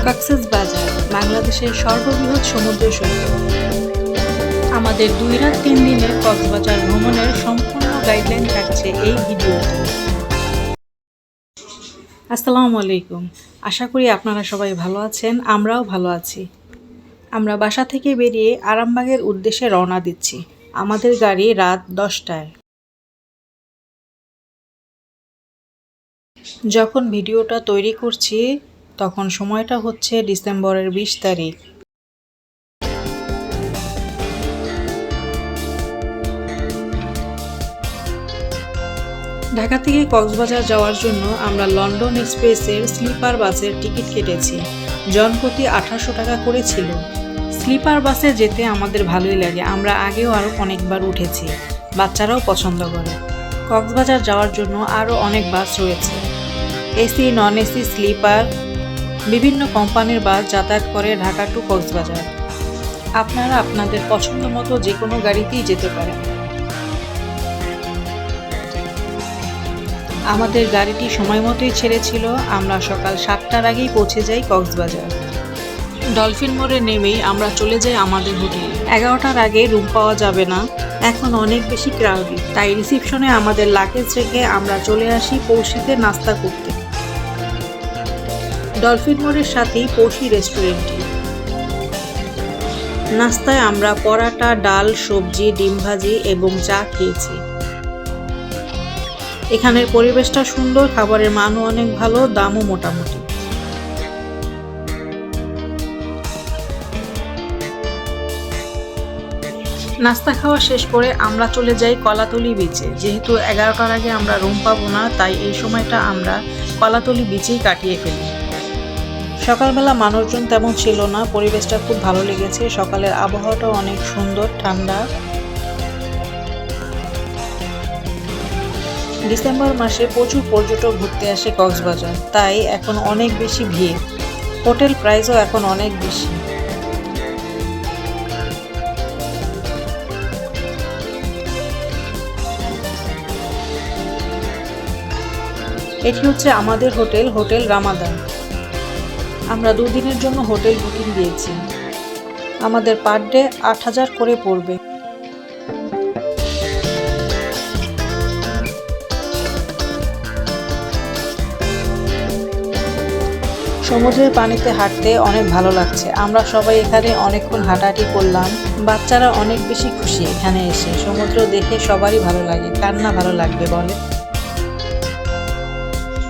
কক্সবাজার বাংলাদেশের সর্ববৃহৎ সমুদ্র সৈকত। আমাদের 2 রাত 3 দিনের কক্সবাজার ভ্রমণের সম্পূর্ণ গাইডলাইন থাকছে এই ভিডিওতে। আসসালামু আলাইকুম, আশা করি আপনারা সবাই ভালো আছেন, আমরাও ভালো আছি। আমরা বাসা থেকে বেরিয়ে আরামবাগের উদ্দেশ্যে রওনা দিচ্ছি। আমাদের গাড়ি রাত 10টায়। যখন ভিডিওটা তৈরি করছি তখন সময়টা হচ্ছে ডিসেম্বরের 20 তারিখ। ঢাকা থেকে কক্সবাজার যাওয়ার জন্য আমরা লন্ডন এক্সপ্রেসের স্লিপার বাসের টিকিট কেটেছি। জনপ্রতি 1800 টাকা করে ছিল। স্লিপার বাসে যেতে আমাদের ভালোই লাগে, আমরা আগেও আরও অনেকবার উঠেছি, বাচ্চারাও পছন্দ করে। কক্সবাজার যাওয়ার জন্য আরও অনেক বাস রয়েছে, এসি, নন এসি, স্লিপার, বিভিন্ন কোম্পানির বাস যাতায়াত করে ঢাকা টু কক্সবাজার। আপনারা আপনাদের পছন্দ মতো যে কোনো গাড়িতেই যেতে পারেন। আমাদের গাড়িটি সময় মতোই ছেড়েছিল। আমরা সকাল 7টার আগেই পৌঁছে যাই কক্সবাজার। ডলফিন মোড়ে নেমেই আমরা চলে যাই আমাদের হোটেলে। 11টার আগে রুম পাওয়া যাবে না, এখন অনেক বেশি ক্রাউডেড, তাই রিসিপশনে আমাদের লাগেজ রেখে আমরা চলে আসি পৌষিতে নাস্তা করতে। ডলফিন মোড়ের সাথেই পৌষি রেস্টুরেন্টটি। নাস্তায় আমরা পরাটা, ডাল, সবজি, ডিম ভাজি এবং চা খেয়েছি। এখানের পরিবেশটা সুন্দর, খাবারের মানও অনেক ভালো, দামও মোটামুটি। নাস্তা খাওয়া শেষ করে আমরা চলে যাই কলাতলি বিচে। যেহেতু 11টার আগে আমরা রুম পাবো না, তাই এই সময়টা আমরা কলাতলি বিচেই কাটিয়ে ফেলি। সকালবেলা মানুষজন তেমন ছিল না, পরিবেশটা খুব ভালো লেগেছে। সকালের আবহাওয়াটাও অনেক সুন্দর, ঠান্ডা। ডিসেম্বর মাসে প্রচুর পর্যটক ঘুরতে আসে কক্সবাজার, তাই এখন অনেক বেশি ভিড়। হোটেল প্রাইসও এখন অনেক বেশি। এটি হচ্ছে আমাদের হোটেল, হোটেল রামাদান। আমরা 2 দিনের জন্য হোটেল বুকিং দিয়েছি। আমাদের পার ডে 8000 করে পড়বে। সমুদ্রের পানিতে হাঁটতে অনেক ভালো লাগছে। আমরা সবাই এখানে অনেকক্ষণ হাঁটাহাঁটি করলাম। বাচ্চারা অনেক বেশি খুশি এখানে এসে। সমুদ্র দেখে সবারই ভালো লাগে, কার না ভালো লাগবে বলে।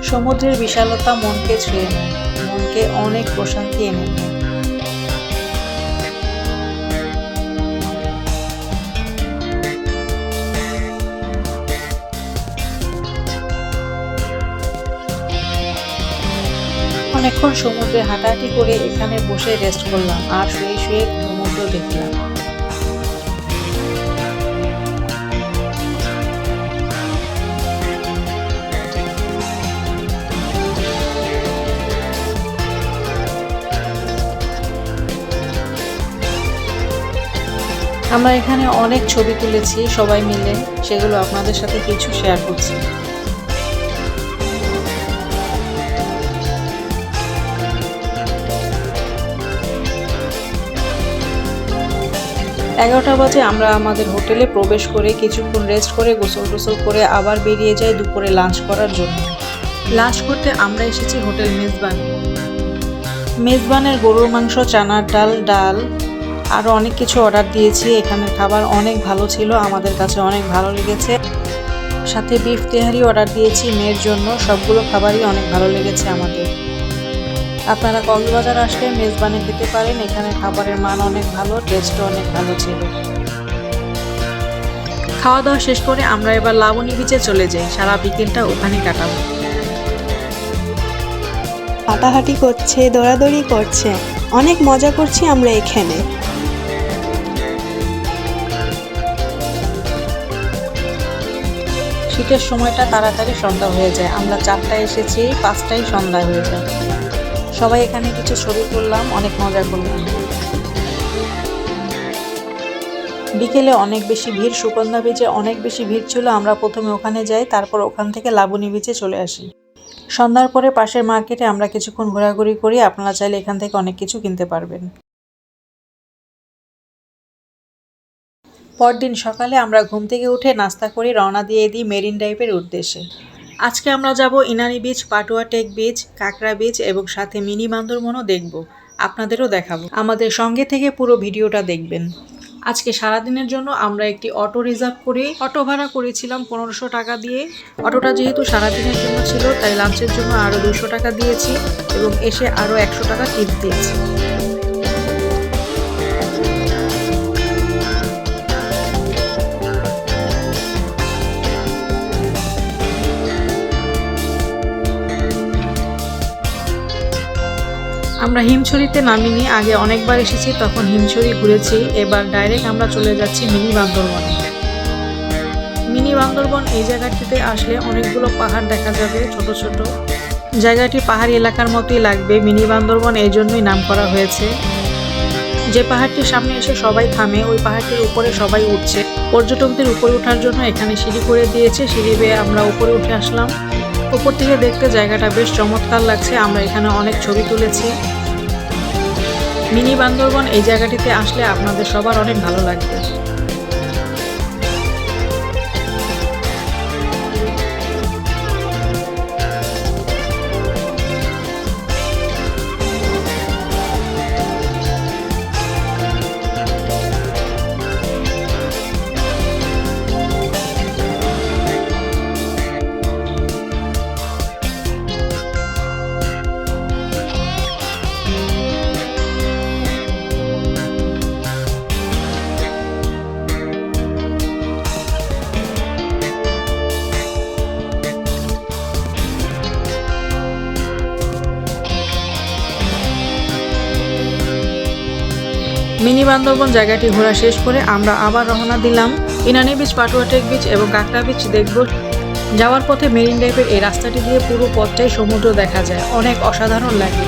সমুদ্রের বিশালতা মনকে ছুঁয়ে নেয়, মনকে অনেক প্রশান্তি এনে দেয়। অনেকক্ষণ সমুদ্রে হাঁটাহাঁটি করে এখানে বসে রেস্ট করলাম আর শুয়ে শুয়ে সমুদ্র দেখলাম। আমরা এখানে অনেক ছবি তুলেছি সবাই মিলে, সেগুলো আপনাদের সাথে কিছু শেয়ার করছি। এগারোটা বাজে আমরা আমাদের হোটেলে প্রবেশ করে কিছুক্ষণ রেস্ট করে গোসল টোসল করে আবার বেরিয়ে যাই দুপুরে লাঞ্চ করার জন্য। লাঞ্চ করতে আমরা এসেছি হোটেল মেজবান। মেজবানের গরুর মাংস, চানার ডাল আরও অনেক কিছু অর্ডার দিয়েছি। এখানের খাবার অনেক ভালো ছিল, আমাদের কাছে অনেক ভালো লেগেছে। সাথে বিফ তেহারি অর্ডার দিয়েছি মেয়ের জন্য। সবগুলো খাবারই অনেক ভালো লেগেছে আমাদের। আপনারা কক্সবাজার আসলে মেজবানে খেতে পারেন, এখানে খাবারের মান অনেক ভালো, টেস্টও অনেক ভালো ছিল। খাওয়া দাওয়া শেষ করে আমরা এবার লাবণী বিচে চলে যাই, সারা বিকেলটা ওখানে কাটাবো। হাঁটাহাঁটি করছে, দৌড়াদৌড়ি করছে, অনেক মজা করছি আমরা এখানে। শীতের সময়টা তাড়াতাড়ি সন্ধ্যা হয়ে যায়। আমরা 4টায় এসেছি, 5টায় সন্ধ্যা হয়ে যায়। সবাই এখানে কিছু ছবি তুললাম, অনেক মজা করলাম। বিকেলে অনেক বেশি ভিড়, সুগন্ধা বিচে অনেক বেশি ভিড় ছিল। আমরা প্রথমে ওখানে যাই, তারপর ওখান থেকে লাবণী বিচে চলে আসি। সন্ধ্যার পরে পাশের মার্কেটে আমরা কিছুক্ষণ ঘোরাঘুরি করি। আপনারা চাইলে এখান থেকে অনেক কিছু কিনতে পারবেন। পরদিন সকালে আমরা ঘুম থেকে উঠে নাস্তা করে রওনা দিয়ে দিই মেরিন ড্রাইভের উদ্দেশ্যে। আজকে আমরা যাব Inani beach, Patuartek beach, কাঁকড়া বিচ এবং সাথে মিনি বান্দরবনও দেখব। আপনাদেরও দেখাবো। আমাদের সঙ্গে থেকে পুরো ভিডিওটা দেখবেন। আজকে সারাদিনের জন্য আমরা একটি অটো রিজার্ভ করে অটো ভাড়া করেছিলাম 1500 টাকা দিয়ে। অটোটা যেহেতু সারাদিনের জন্য ছিল তাই লাঞ্চের জন্য আরও 200 টাকা দিয়েছি এবং এসে আরও 100 টাকা টিপ দিয়েছি। আমরা হিমছড়িতে নামিনি, আগে অনেকবার এসেছি, তখন হিমছড়ি ঘুরেছি। এবার ডাইরেক্ট আমরা চলে যাচ্ছি মিনি বান্দরবনে। মিনি বান্দরবন এই জায়গাটিতে আসলে অনেকগুলো পাহাড় দেখা যাবে, ছোট ছোট। জায়গাটি পাহাড়ি এলাকার মতোই লাগবে। মিনি বান্দরবন এই জন্যই নাম করা হয়েছে। যে পাহাড়টির সামনে এসে সবাই থামে, ওই পাহাড়টির উপরে সবাই উঠছে। পর্যটকদের উপরে ওঠার জন্য এখানে সিঁড়ি করে দিয়েছে। সিঁড়ি বেয়ে আমরা উপরে উঠে আসলাম। উপর থেকে দেখতে জায়গাটা বেশ চমৎকার লাগছে। আমরা এখানে অনেক ছবি তুলেছি। মিনি বান্দরবন এই জায়গাটিতে আসলে আপনাদের সবার অনেক ভালো লাগবে। মিনি বান্দরবন জায়গাটি ঘোরা শেষ করে আমরা আবার রওনা দিলাম Inani beach, Patuartek beach এবং কাঁকড়া বিচ দেখব। যাওয়ার পথে মেরিন ড্রাইভের এই রাস্তাটি দিয়ে পুরো পথটাই সমুদ্র দেখা যায়, অনেক অসাধারণ লাগে।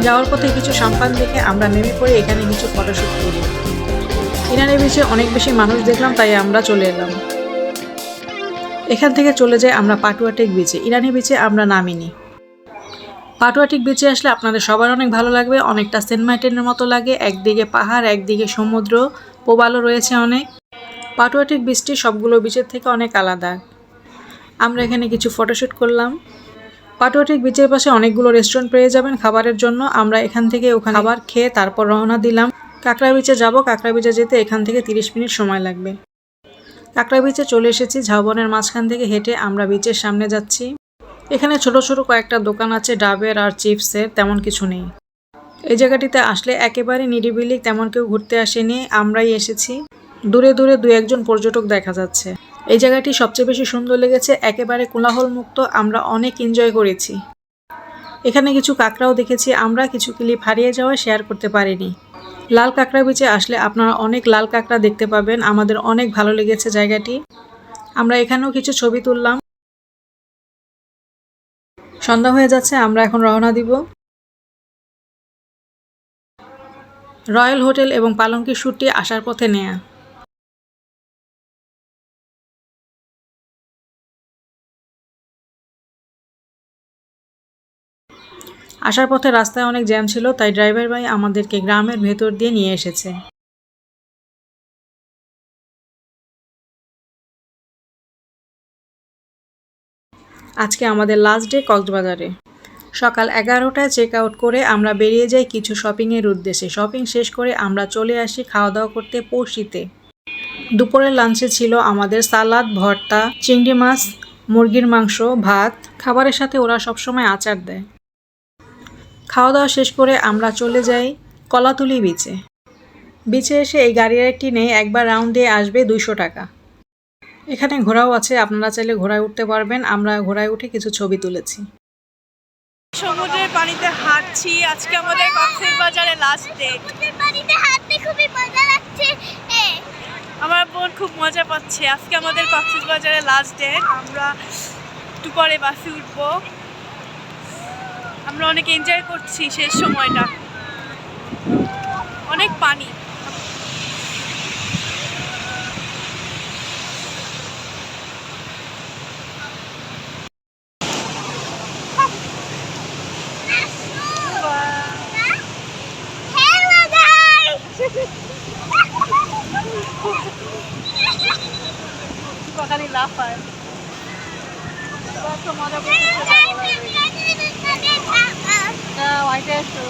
যাওয়ার পথে কিছু সাম্পান দেখে আমরা নেমে পড়ে এখানে কিছু ফটোশুট করি। ইনানি বিচে অনেক বেশি মানুষ দেখলাম, তাই আমরা চলে এলাম। এখান থেকে চলে যাই আমরা পাটুয়া টেক বিচে। ইনানি বিচে আমরা নামিনি। পাটুয়া টেক বিচে আসলে আপনাদের সবার অনেক ভালো লাগবে। অনেকটা সেন্ট মার্টিনের মতো লাগে, একদিকে পাহাড় একদিকে সমুদ্র, প্রবালও রয়েছে অনেক। পাটুয়া টেক বিচটি সবগুলো বিচের থেকে অনেক আলাদা। আমরা এখানে কিছু ফটোশুট করলাম। পাটুয়া টেক বিচের পাশে অনেকগুলো রেস্টুরেন্ট পেয়ে যাবেন খাবারের জন্য। আমরা এখান থেকে ওখানে খাবার খেয়ে তারপর রওনা দিলাম। কাঁকড়া বিচে যাব। কাঁকড়া বিচে যেতে এখান থেকে 30 মিনিট সময় লাগবে। কাঁকড়া বিচে চলে এসেছি। ঝাউবনের মাঝখান থেকে হেঁটে আমরা বিচের সামনে যাচ্ছি। এখানে ছোট ছোট কয়েকটা দোকান আছে, ডাবের আর চিপসের, তেমন কিছু নেই। এই জায়গাটিতে আসলে একেবারে নিরিবিলি, তেমন কেউ ঘুরতে আসেনি, আমরাই এসেছি। দূরে দূরে 2-1 পর্যটক দেখা যাচ্ছে। এই জায়গাটি সবচেয়ে বেশি সুন্দর লেগেছে, একেবারে কোলাহল মুক্ত। আমরা অনেক এনজয় করেছি। এখানে কিছু কাঁকড়াও দেখেছি আমরা, কিছু ক্লিপ হারিয়ে যাওয়ায় শেয়ার করতে পারিনি। লাল কাঁকড়া বিচে আসলে আপনারা অনেক লাল কাঁকড়া দেখতে পাবেন। আমাদের অনেক ভালো লেগেছে জায়গাটি। আমরা এখানেও কিছু ছবি তুললাম। সন্ধ্যা হয়ে যাচ্ছে, আমরা এখন রওনা দিব। রয়্যাল হোটেল এবং পালঙ্কির শ্যুটটি আসার পথে নেয়া। আসার পথে রাস্তায় অনেক জ্যাম ছিল, তাই ড্রাইভার ভাই আমাদেরকে গ্রামের ভেতর দিয়ে নিয়ে এসেছে। আজকে আমাদের লাস্ট ডে কক্সবাজারে। সকাল 11টায় চেক আউট করে আমরা বেরিয়ে যাই কিছু শপিংয়ের উদ্দেশ্যে। শপিং শেষ করে আমরা চলে আসি খাওয়া দাওয়া করতে পড়শিতে। দুপুরের লাঞ্চে ছিল আমাদের সালাদ, ভর্তা, চিংড়ি মাছ, মুরগির মাংস, ভাত। খাবারের সাথে ওরা সবসময় আচার দেয়। খাওয়া দাওয়া শেষ করে আমরা চলে যাই কলাতুলি বিচে। বিচে এসে এই গাড়ির একটি নেই, একবার রাউন্ড দিয়ে আসবে 200 টাকা। এখানে ঘোড়াও আছে, আপনারা চাইলে ঘোড়ায় উঠতে পারবেন। আমরা ঘোড়ায় উঠে কিছু ছবি তুলেছি। সমুদ্রের পানিতে হাঁটছি। আজকে আমাদের কক্সবাজারে লাস্ট ডে। সমুদ্রের পানিতে হাঁটতে খুবই মজা লাগছে। আমার বোন খুব মজা পাচ্ছে। আজকে আমাদের কক্সবাজারে লাস্ট ডে। আমরা একটু পরে বাসে উঠবো। আমরা অনেক এনজয় করছি শেষ সময়টা, অনেক পানি। হ্যালো গাইস সকালে লাফায়, এবার তো মজা করতেছে। হোয়াইটে আসো,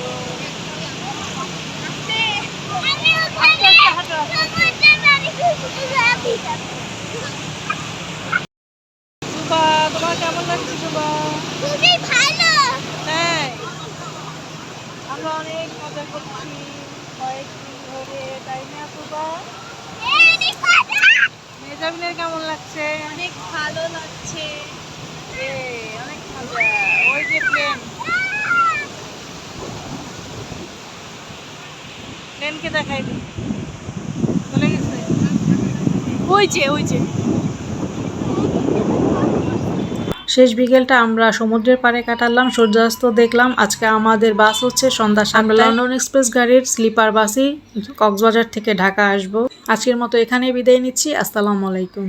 সুবা তোমার কেমন লাগছে সুবা? খুবই ভালো। হ্যাঁ, আমরা অনেক মজা করছি কয়েকদিন ধরে, তাই না সুবা? মেজাবিনের কেমন লাগছে? অনেক ভালো লাগছে, অনেক মজা। ওই যে প্লেনকে দেখাই দিই, চলে গেছে। ওই যে শেষ বিকেলটা আমরা সমুদ্রের পাড়ে কাটালাম, সূর্যাস্ত দেখলাম। আজকে আমাদের বাস হচ্ছে সন্ধ্যা 7টায়। লন্ডন এক্সপ্রেস গাড়ির স্লিপার বাসই কক্সবাজার থেকে ঢাকা আসবো। আজকের মতো এখানেই বিদায় নিচ্ছি। আসসালামু আলাইকুম।